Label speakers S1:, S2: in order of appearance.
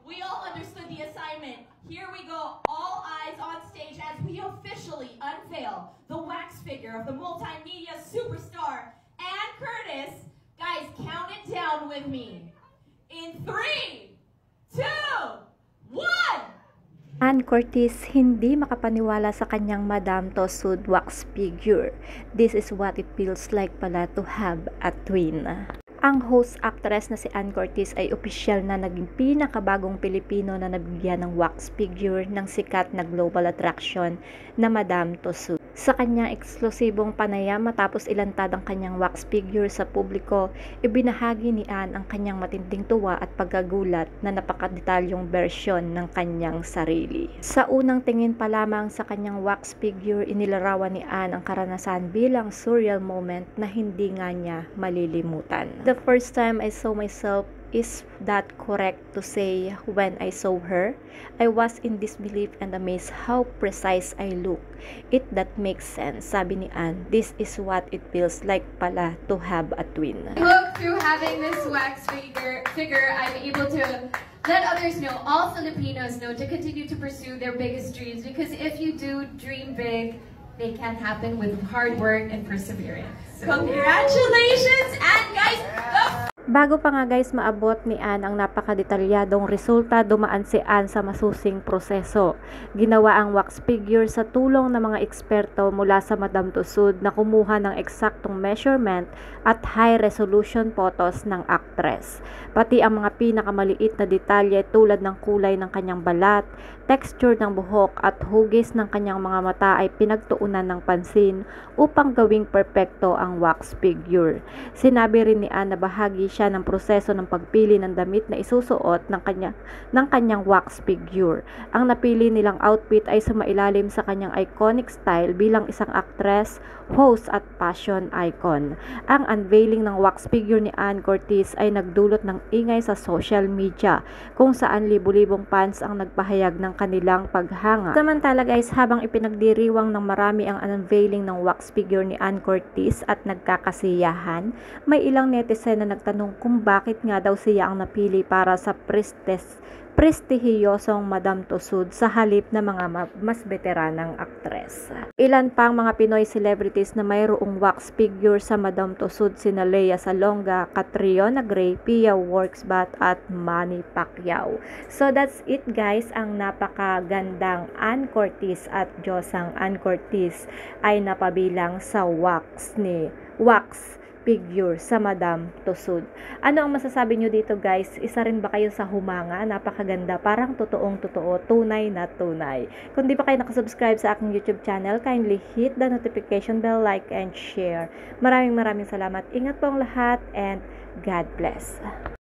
S1: We all understood the assignment. Here we go, all eyes on stage as we officially unveil the wax figure of the multimedia superstar, Ann Curtis. Guys, count it down with me. In 3, 2, 1!
S2: Ann Curtis hindi makapaniwala sa kanyang Madame Tussauds wax figure. This is what it feels like pala to have a twin. Ang host actress na si Ann Curtis ay opisyal na naging pinakabagong Pilipino na nabigyan ng wax figure ng sikat na global attraction na Madame Tussauds. Sa kanyang eksklusibong panayam matapos ilantad ang kanyang wax figure sa publiko, ibinahagi ni Ann ang kanyang matinding tuwa at pagkagulat na napakadetalyong bersyon ng kanyang sarili. Sa unang tingin pa lamang sa kanyang wax figure, inilarawan ni Ann ang karanasan bilang surreal moment na hindi nga niya malilimutan. The first time I saw myself, is that correct to say, when I saw her, I was in disbelief and amazed how precise I look. It that makes sense. Sabi ni Ann, this is what it feels like pala to have a twin.
S3: I hope through having this wax figure, I'm able to let others know, all Filipinos know, to continue to pursue their biggest dreams, because if you do dream big, they can happen with hard work and perseverance. So,
S1: Congratulations! And guys,
S2: Bago pa nga guys maabot ni Ann ang napakadetalyadong resulta, dumaan si Ann sa masusing proseso. Ginawa ang wax figure sa tulong ng mga eksperto mula sa Madame Tussauds na kumuha ng eksaktong measurement at high resolution photos ng actress. Pati ang mga pinakamaliit na detalye tulad ng kulay ng kanyang balat, texture ng buhok at hugis ng kanyang mga mata ay pinagtuunan ng pansin upang gawing perpekto ang wax figure. Sinabi rin ni Ann na bahagi siya ng proseso ng pagpili ng damit na isusuot ng kanyang wax figure. Ang napili nilang outfit ay sumailalim sa kanyang iconic style bilang isang actress, host at fashion icon. Ang unveiling ng wax figure ni Ann Curtis ay nagdulot ng ingay sa social media kung saan libu-libong fans ang nagpahayag ng kanilang paghanga. Samantala guys, habang ipinagdiriwang ng marami ang unveiling ng wax figure ni Ann Curtis at nagkakasiyahan, may ilang netizen na nagtanong kung bakit nga daw siya ang napili para sa prestihiyosong Madame Tussauds sa halip na mga mas veteranang aktres. Ilan pang mga Pinoy celebrities na mayroong wax figure sa Madame Tussauds sina Lea Salonga, Catriona Gray, Pia Wurtzbach at Manny Pacquiao. So that's it guys, ang napakagandang Ann Curtis at Diyosang Ann Curtis ay napabilang sa wax figure sa Madame Tussauds. Ano ang masasabi nyo dito guys? Isa rin ba kayo sa humanga? Napakaganda, parang totoong totoo, tunay na tunay. Kung di pa kayo nakasubscribe sa aking YouTube channel, kindly hit the notification bell, like and share. Maraming salamat. Ingat po ang lahat and God bless.